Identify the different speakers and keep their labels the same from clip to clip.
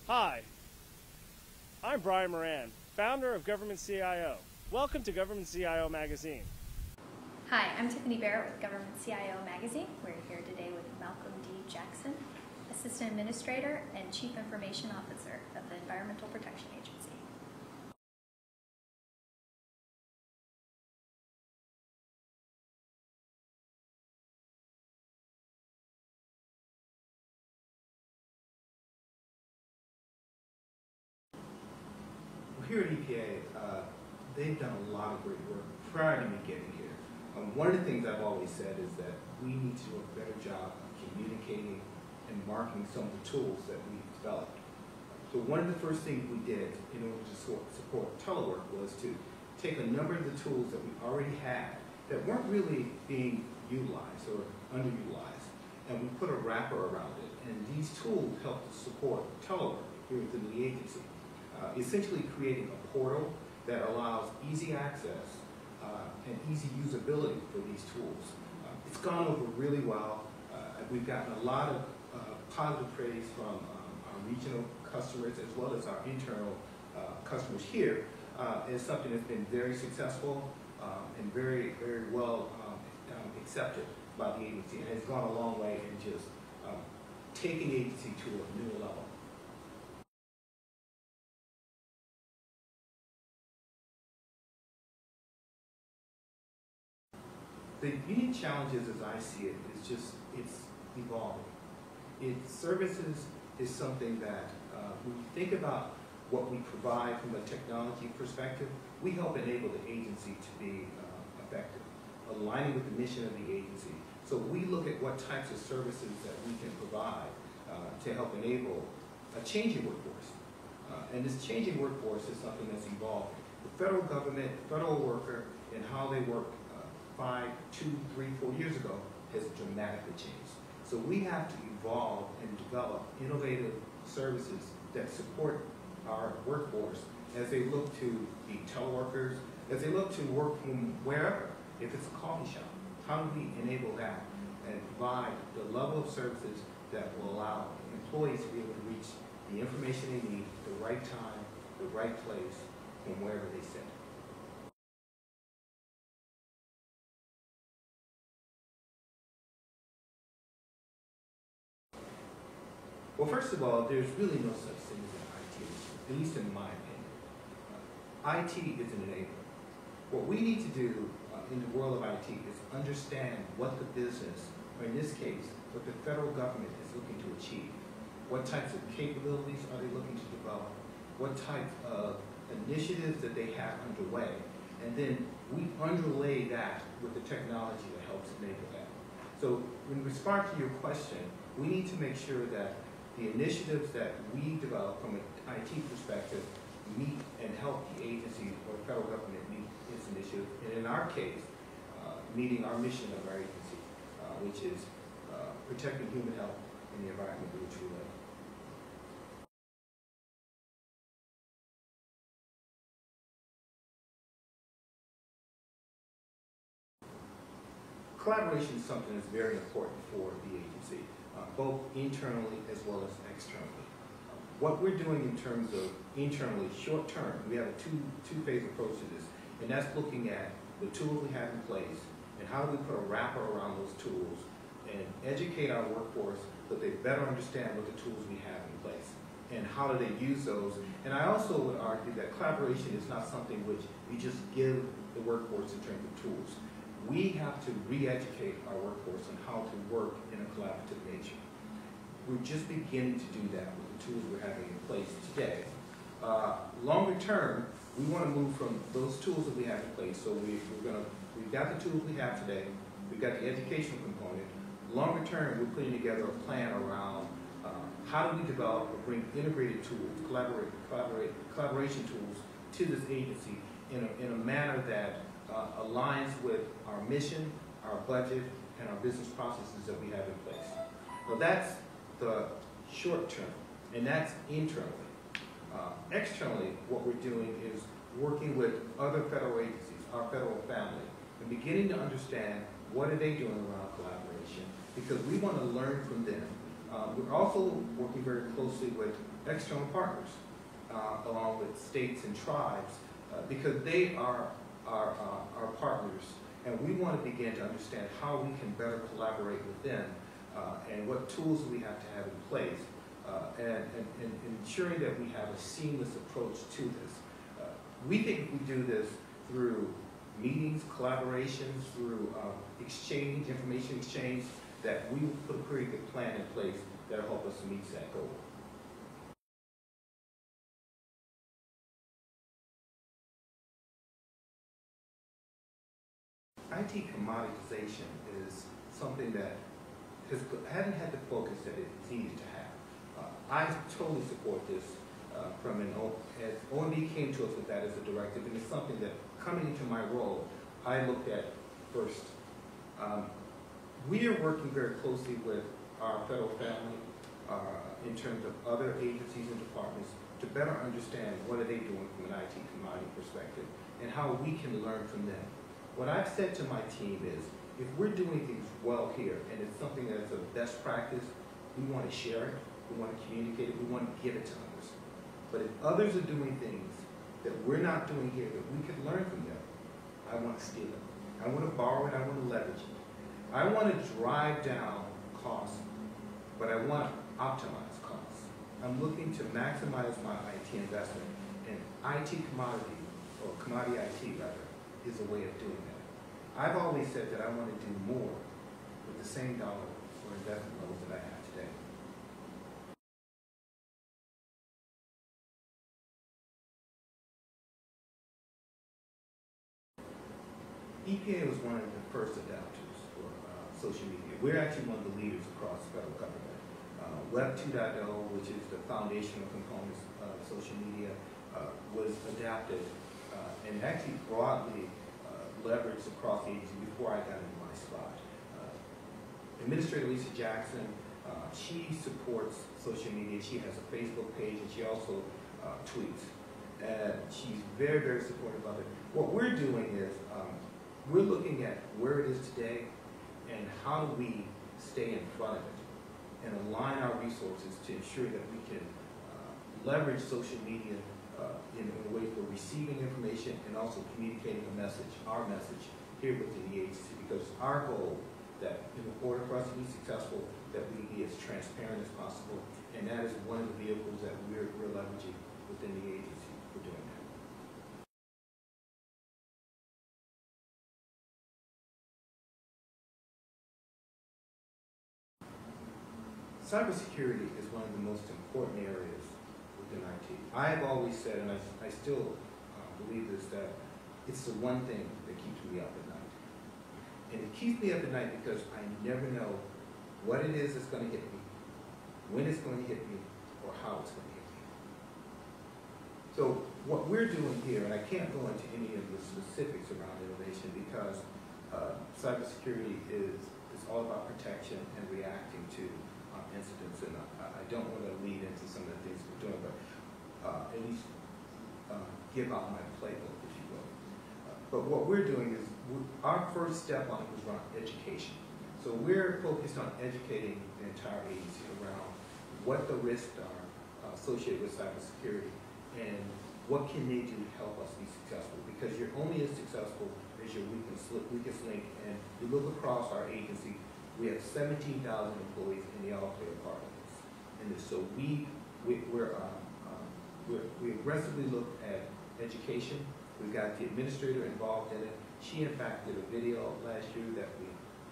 Speaker 1: Hi, I'm Brian Moran, founder of Government CIO. Welcome to Government CIO Magazine.
Speaker 2: Hi, I'm Tiffany Barrett with Government CIO Magazine. We're here today with Malcolm D. Jackson, Assistant Administrator and Chief Information Officer of the Environmental Protection Agency.
Speaker 3: Here at EPA, they've done a lot of great work prior to me getting here. One of the things I've always said is that we need to do a better job of communicating and marketing some of the tools that we've developed. So one of the first things we did in order to support telework was to take a number of the tools that we already had that weren't really being utilized or underutilized, and we put a wrapper around it. And these tools help to support telework here within the agency. Essentially creating a portal that allows easy access and easy usability for these tools. It's gone over really well. We've gotten a lot of positive praise from our regional customers as well as our internal customers here. It's something that's been very successful and very, very well accepted by the agency, and it's gone a long way in just taking the agency to a new level. The unique challenges, as I see it, is just it's evolving. Services is something that when you think about what we provide from a technology perspective, we help enable the agency to be effective, aligning with the mission of the agency. So we look at what types of services that we can provide to help enable a changing workforce. And this changing workforce is something that's evolving. The federal government, federal worker, and how they work 5, 2, 3, 4 years ago has dramatically changed. So we have to evolve and develop innovative services that support our workforce as they look to be teleworkers, as they look to work from wherever. If it's a coffee shop, how do we enable that and provide the level of services that will allow employees to be able to reach the information they need at the right time, the right place, from wherever they sit. Well, first of all, there's really no such thing as an IT issue, at least in my opinion. IT is an enabler. What we need to do in the world of IT is understand what the business, or in this case, what the federal government is looking to achieve. What types of capabilities are they looking to develop? What types of initiatives that they have underway? And then we underlay that with the technology that helps enable that. So in response to your question, we need to make sure that the initiatives that we develop from an IT perspective meet and help the agency or the federal government meet its initiative, and in our case, meeting our mission of our agency, which is protecting human health and the environment in which we live. Collaboration is something that's very important for the agency, both internally as well as externally. What we're doing in terms of internally, short term, we have a two-phase approach to this, and that's looking at the tools we have in place and how do we put a wrapper around those tools and educate our workforce so they better understand what the tools we have in place and how do they use those. And I also would argue that collaboration is not something which we just give the workforce in terms of tools. We have to re-educate our workforce on how to work in a collaborative nature. We're just beginning to do that with the tools we're having in place today. Longer term, we want to move from those tools that we have in place. So we've got the tools we have today. We've got the educational component. Longer term, we're putting together a plan around how do we develop or bring integrated tools, collaboration tools to this agency in a manner that aligns with our mission, our budget, and our business processes that we have in place. Now that's the short term, and that's internally. Externally, what we're doing is working with other federal agencies, our federal family, and beginning to understand what are they doing around collaboration, because we want to learn from them. We're also working very closely with external partners, along with states and tribes, because they are our partners, and we want to begin to understand how we can better collaborate with them, and what tools we have to have in place, and ensuring that we have a seamless approach to this. We think if we do this through meetings, collaborations, through information exchange, that we will put a pretty good plan in place that will help us meet that goal. IT commoditization is something that hasn't had the focus that it needed to have. I totally support this as OMB came to us with that as a directive, and it's something that, coming into my role, I looked at first. We are working very closely with our federal family in terms of other agencies and departments to better understand what are they doing from an IT commodity perspective and how we can learn from them. What I've said to my team is, if we're doing things well here and it's something that's a best practice, we want to share it, we want to communicate it, we want to give it to others. But if others are doing things that we're not doing here that we could learn from them, I want to steal it. I want to borrow it, I want to leverage it. I want to drive down costs, but I want to optimize costs. I'm looking to maximize my IT investment, and IT commodity, or commodity IT rather, is a way of doing that. I've always said that I want to do more with the same dollar or investment levels that I have today. EPA was one of the first adapters for social media. We're actually one of the leaders across the federal government. Web 2.0, which is the foundational components of social media, was adapted and actually broadly leveraged across the agency before I got into my spot. Administrator Lisa Jackson, she supports social media. She has a Facebook page and she also tweets. She's very, very supportive of it. What we're doing is we're looking at where it is today and how do we stay in front of it and align our resources to ensure that we can leverage social media in a way for receiving information and also communicating a message, our message, here within the agency, because our goal that in order for us to be successful, that we be as transparent as possible, and that is one of the vehicles that we're leveraging within the agency for doing that. Cybersecurity is one of the most important areas within IT. I have always said, and I still believe this, that it's the one thing that keeps me up at night. And it keeps me up at night because I never know what it is that's going to hit me, when it's going to hit me, or how it's going to hit me. So what we're doing here, and I can't go into any of the specifics around innovation because cybersecurity is all about protection and reacting to incidents, and I don't want to lead into some of the things we're doing, but at least give out my playbook, if you will. But what we're doing is, our first step on it was around education. So we're focused on educating the entire agency around what the risks are associated with cybersecurity and what can they do to help us be successful, because you're only as successful as your weakest link. And you look across our agency, we have 17,000 employees in the all-clear departments. And so we aggressively look at education. We've got the administrator involved in it. She, in fact, did a video last year that we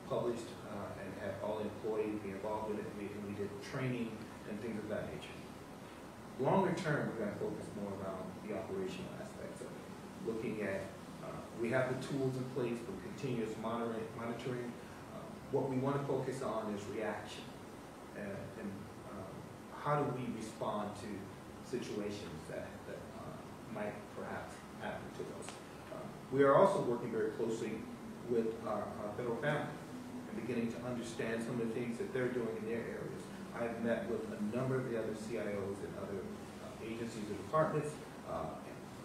Speaker 3: published and had all employees be involved with it. And we did training and things of that nature. Longer term, we're going to focus more around the operational aspects of it. Looking at, we have the tools in place for continuous monitoring. What we want to focus on is reaction and how do we respond to situations that might perhaps happen to us. We are also working very closely with our federal family and beginning to understand some of the things that they're doing in their areas. I've met with a number of the other CIOs and other agencies and departments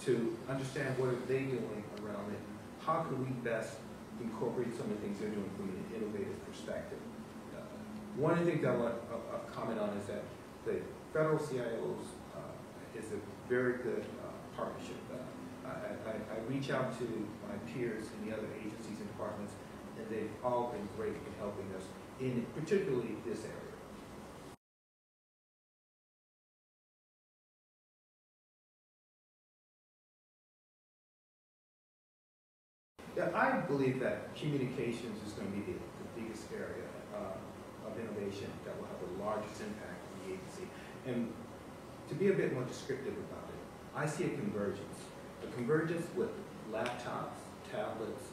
Speaker 3: to understand what are they doing around it. How can we best incorporate some of the things they're doing from an innovative perspective. One of the things I want to comment on is that the federal CIOs is a very good partnership. I reach out to my peers in the other agencies and departments, and they've all been great in helping us in particularly this area. Yeah, I believe that communications is going to be the biggest area of innovation that will have the largest impact on the agency. And to be a bit more descriptive about it, I see a convergence with laptops, tablets,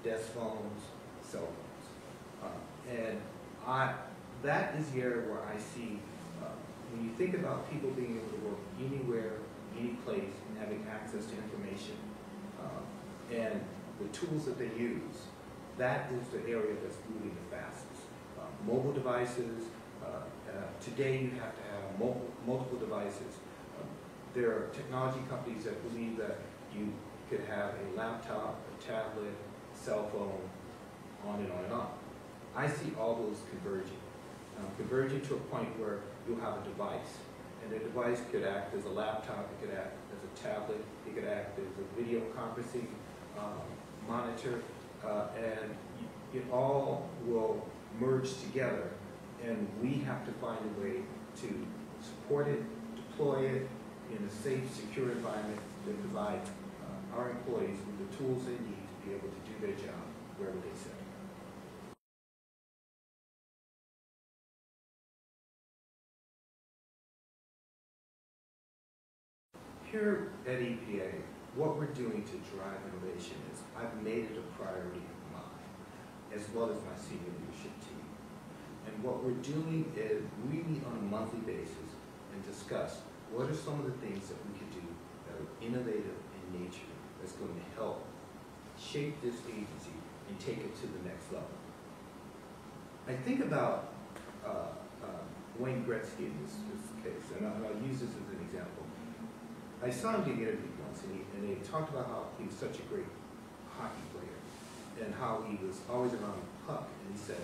Speaker 3: desk phones, cell phones. That is the area where I see, when you think about people being able to work anywhere, any place, and having access to information, and the tools that they use, that is the area that's moving the fastest. Mobile devices, today you have to have multiple devices. There are technology companies that believe that you could have a laptop, a tablet, cell phone, on and on and on. I see all those converging to a point where you'll have a device, and the device could act as a laptop, it could act as a tablet, it could act as a video conferencing monitor, and it all will merge together, and we have to find a way to support it, deploy it in a safe, secure environment that provides our employees with the tools they need to be able to do their job wherever they sit. Here at EPA, what we're doing to drive innovation is I've made it a priority of mine, as well as my senior leadership team. And what we're doing is we meet on a monthly basis and discuss what are some of the things that we could do that are innovative in nature that's going to help shape this agency and take it to the next level. I think about Wayne Gretzky in this case, and I'll use this as an example. I saw him being interviewed once, and they talked about how he was such a great hockey player and how he was always around the puck. And he said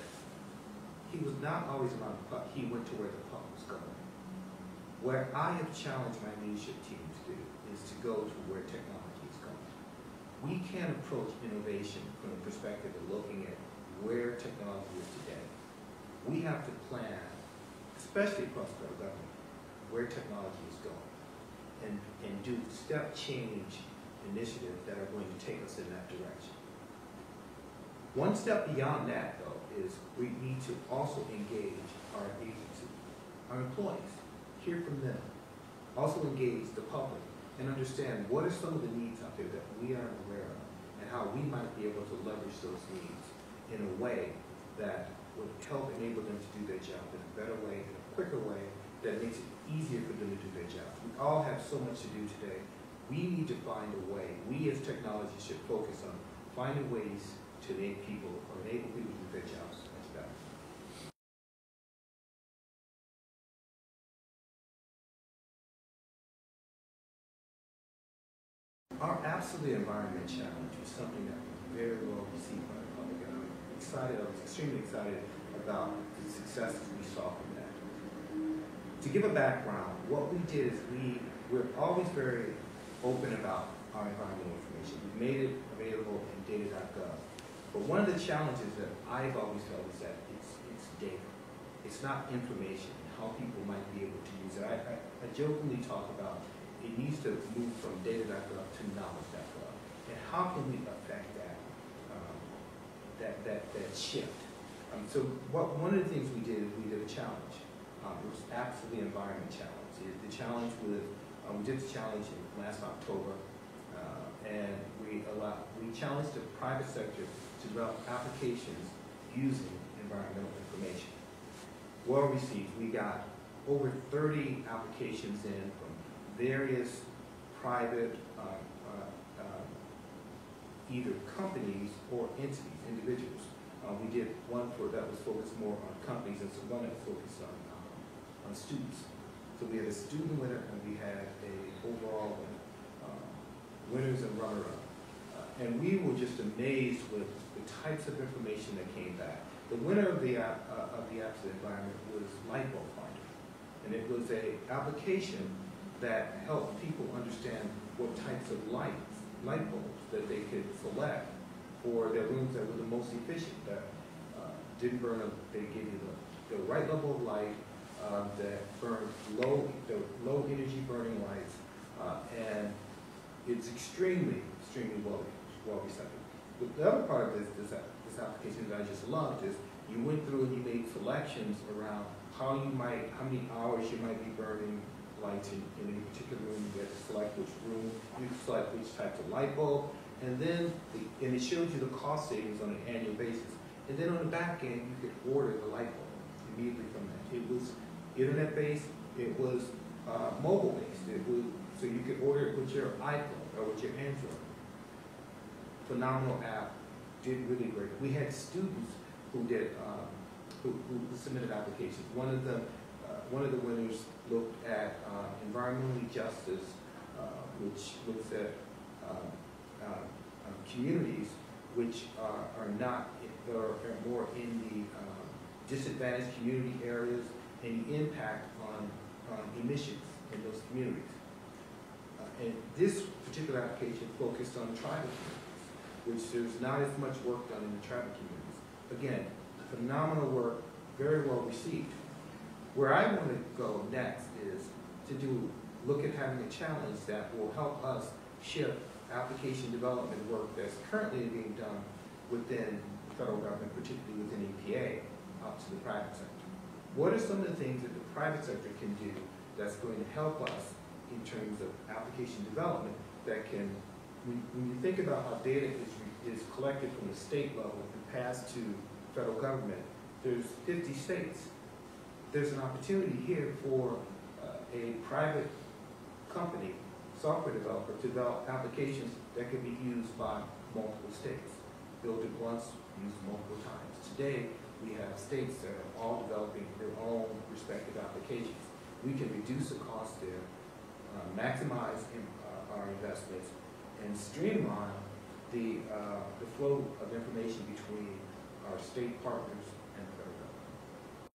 Speaker 3: he was not always around the puck. He went to where the puck was going. What I have challenged my leadership team to do is to go to where technology is going. We can't approach innovation from the perspective of looking at where technology is today. We have to plan, especially across the federal government, where technology is going. And do step change initiatives that are going to take us in that direction. One step beyond that, though, is we need to also engage our agency, our employees, hear from them, also engage the public, and understand what are some of the needs out there that we aren't aware of, and how we might be able to leverage those needs in a way that would help enable them to do their job in a better way, in a quicker way, that makes it easier for them to do their jobs. We all have so much to do today. We need to find a way, we as technology should focus on finding ways to enable people to do their jobs much better. Our absolute environment challenge is something that was very well received by the public, and I was extremely excited about the successes we saw from that. To give a background, what we did is we're always very open about our environmental information. We've made it available in data.gov. But one of the challenges that I've always felt is that it's data. It's not information, and how people might be able to use it. I jokingly talk about it needs to move from data.gov to knowledge.gov. And how can we affect that shift? So one of the things we did is we did a challenge. It was absolutely an environment challenge. The challenge was, we did the challenge last October, and we challenged the private sector to develop applications using environmental information. Well received. We got over 30 applications in from various private, either companies or entities, individuals. We did one that was focused more on companies, and one that was focused on students. So we had a student winner, and we had a overall winner, winners and runner-up. And we were just amazed with the types of information that came back. The winner of the apps environment was Light Bulb Finder, and it was a application that helped people understand what types of light bulbs that they could select for their rooms that were the most efficient, that didn't burn up. They gave you the right level of light that burned low energy burning lights, and it's extremely well receptive. The other part of this application that I just loved is you went through and you made selections around how many hours you might be burning lights in any particular room. You had to select which room, you could select which types of light bulb, and then it showed you the cost savings on an annual basis. And then on the back end, you could order the light bulb immediately from that. It was internet-based, it was mobile-based. So you could order it with your iPhone or with your Android. Phenomenal app, did really great. We had students who did who submitted applications. One of the winners looked at environmentally justice, which looks at communities which are more in the disadvantaged community areas and the impact on emissions in those communities. And this particular application focused on tribal communities, which there's not as much work done in the tribal communities. Again, phenomenal work, very well received. Where I want to go next is to look at having a challenge that will help us shift application development work that's currently being done within the federal government, particularly within EPA, up to the private sector. What are some of the things that the private sector can do that's going to help us in terms of application development that can, when you think about how data is collected from the state level and passed to federal government, there's 50 states. There's an opportunity here for a private company, software developer, to develop applications that can be used by multiple states. Build it once, used multiple times. Today, we have states that are all developing their own respective applications. We can reduce the cost there, maximize our investments, and streamline the flow of information between our state partners and the federal government.